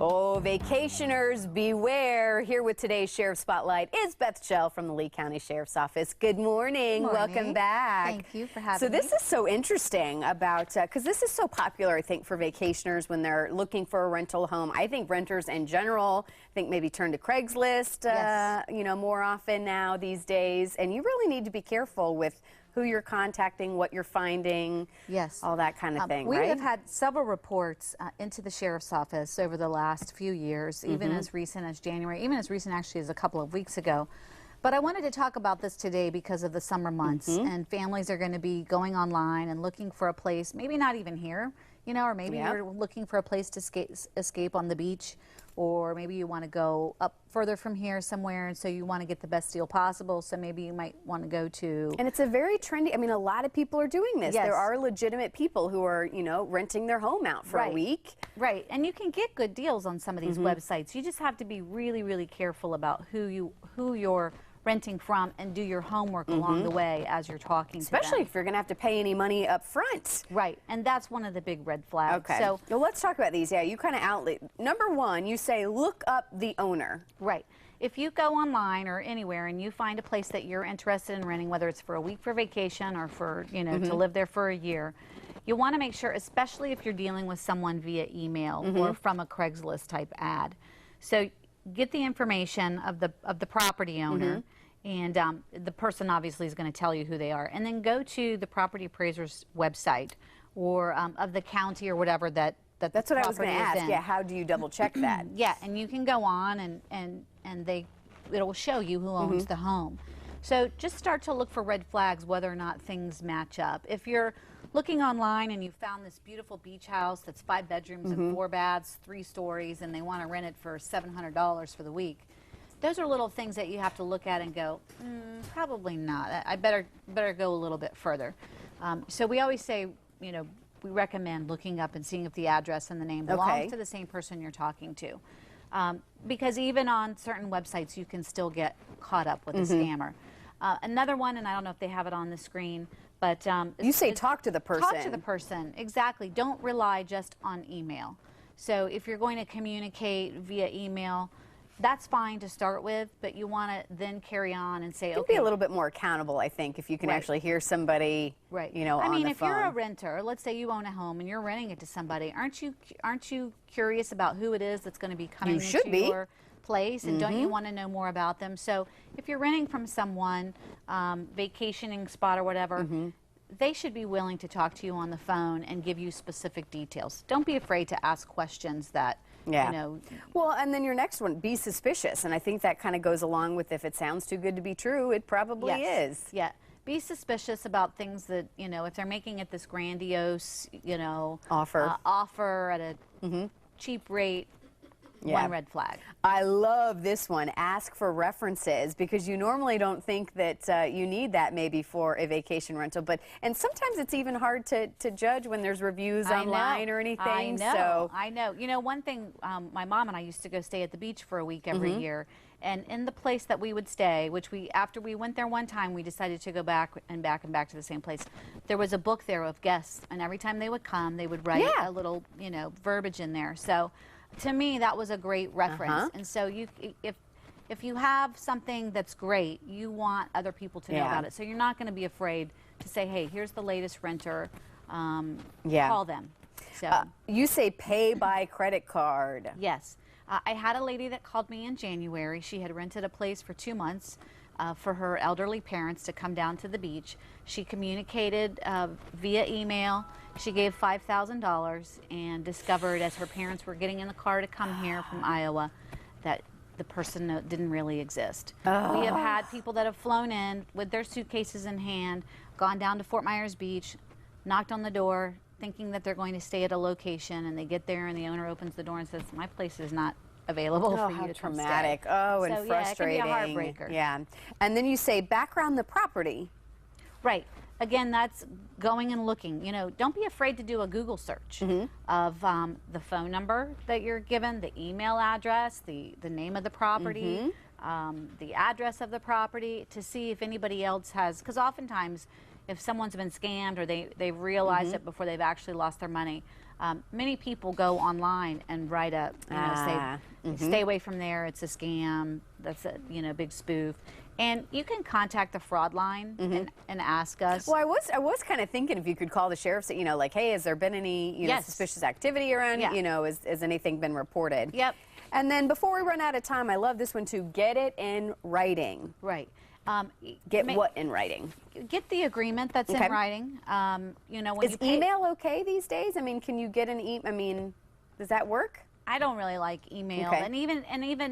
Oh, vacationers beware. Here with today's Sheriff Spotlight is Beth Shell from the Lee County Sheriff's Office. Good morning. Welcome back. Thank you for having me. So this is so interesting about, because this is so popular, I think, for vacationers when they're looking for a rental home. I think renters in general, I think maybe turn to Craigslist, you know, more often now these days. And you really need to be careful with who you're contacting, what you're finding, all that kind of thing, we right? have had several reports into the Sheriff's Office over the last few years, even as recent as January, even as recent actually as a couple of weeks ago. But I wanted to talk about this today because of the summer months, and families are going to be going online and looking for a place, maybe not even here, you know, or maybe you're looking for a place to escape on the beach, or maybe you want to go up further from here somewhere, and so you want to get the best deal possible, so maybe you might want to go to... And it's a very trendy, I mean, a lot of people are doing this. There are legitimate people who are, you know, renting their home out for a week. Right, and you can get good deals on some of these websites. You just have to be really, really careful about who you're renting from, and do your homework along the way as you're talking to them. Especially if you're going to have to pay any money up front. Right, and that's one of the big red flags. Okay, so well, let's talk about these. Yeah, you kind of outlet. Number one, you say look up the owner. Right. If you go online or anywhere and you find a place that you're interested in renting, whether it's for a week for vacation or for, you know, to live there for a year, you want to make sure, especially if you're dealing with someone via email or from a Craigslist type ad. So get the information of the property owner, and the person obviously is going to tell you who they are, and then go to the property appraiser's website or of the county or whatever that's what I was going to ask. Yeah, how do you double check that? Yeah, and you can go on and it'll show you who owns the home. So just start to look for red flags, whether or not things match up. If you're looking online and you found this beautiful beach house that's 5 bedrooms and 4 baths, 3 stories, and they want to rent it for $700 for the week, those are little things that you have to look at and go, probably not. I better go a little bit further. So we always say, you know, we recommend looking up and seeing if the address and the name belongs to the same person you're talking to. Because even on certain websites, you can still get caught up with a scammer. Another one, and I don't know if they have it on the screen, but... you say talk to the person. Talk to the person, exactly. Don't rely just on email. So if you're going to communicate via email, that's fine to start with, but you want to then carry on and say, be a little bit more accountable, I think, if you can actually hear somebody, you know, on the phone. I mean, if you're a renter, let's say you own a home and you're renting it to somebody, aren't you curious about who it is that's going to be coming into your place, and don't you want to know more about them? So if you're renting from someone, vacationing spot or whatever, they should be willing to talk to you on the phone and give you specific details. Don't be afraid to ask questions that, you know. Well, and then your next one, be suspicious. And I think that kind of goes along with if it sounds too good to be true, it probably is. Yeah. Be suspicious about things that, you know, if they're making it this grandiose, you know, offer at a cheap rate, one red flag. I love this one. Ask for references, because you normally don't think that you need that maybe for a vacation rental, and sometimes it's even hard to judge when there's reviews online or anything. I know. You know, one thing, my mom and I used to go stay at the beach for a week every year, and in the place that we would stay, which after we went there one time, we decided to go back and back and back to the same place. There was a book there of guests, and every time they would come, they would write a little, you know, verbiage in there. So to me, that was a great reference. And so if you have something that's great, you want other people to know about it. So you're not going to be afraid to say, hey, here's the latest renter. Call them. So you say pay by credit card. Yes. I had a lady that called me in January. She had rented a place for 2 months for her elderly parents to come down to the beach. She communicated via email. She gave $5,000 and discovered, as her parents were getting in the car to come here from Iowa, that the person didn't really exist. We have had people that have flown in with their suitcases in hand, gone down to Fort Myers Beach, knocked on the door, thinking that they're going to stay at a location, and they get there and the owner opens the door and says, my place is not available for you to come stay. Oh, and frustrating. Yeah, it can be a heartbreaker. Yeah. And then you say background the property. Right. Again, that's going and looking. You know, don't be afraid to do a Google search of the phone number that you're given, the email address, the name of the property, the address of the property, to see if anybody else has, because oftentimes if someone's been scammed or they've realized it before they've actually lost their money, Many people go online and write up, say, stay away from there, it's a scam, that's a big spoof. And you can contact the fraud line and ask us. Well, I was kind of thinking if you could call the sheriff's, like, hey, has there been any suspicious activity around? Has anything been reported? Yep. And then before we run out of time, I love this one too. Get it in writing. Right. Get what in writing? Get the agreement that's in writing. When is email okay these days? I mean, can you get an email? I mean, does that work? I don't really like email, and even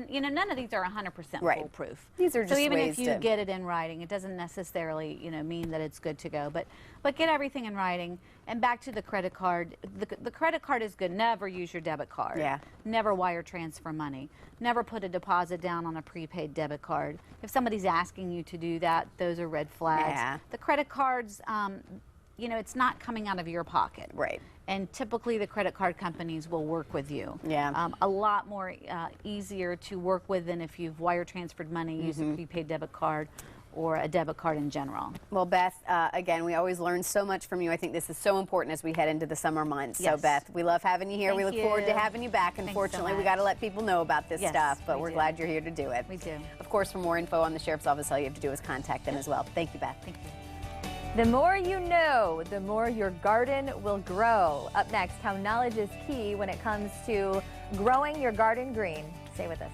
none of these are 100% foolproof. These are just so even ways if you get it in writing, it doesn't necessarily mean that it's good to go. But get everything in writing. And back to the credit card. The credit card is good. Never use your debit card. Yeah. Never wire transfer money. Never put a deposit down on a prepaid debit card. If somebody's asking you to do that, those are red flags. Yeah. The credit cards, it's not coming out of your pocket. Right. And typically the credit card companies will work with you. Yeah. A lot more easier to work with than if you've wire transferred money, use a prepaid debit card or a debit card in general. Well, Beth, again, we always learn so much from you. I think this is so important as we head into the summer months. Yes. So, Beth, we love having you here. Thank we look you. forward to having you back. Unfortunately, we got to let people know about this stuff, but we're glad you're here to do it. We do. Of course, for more info on the Sheriff's Office, all you have to do is contact them as well. Thank you, Beth. Thank you. The more you know, the more your garden will grow. Up next, how knowledge is key when it comes to growing your garden green. Stay with us.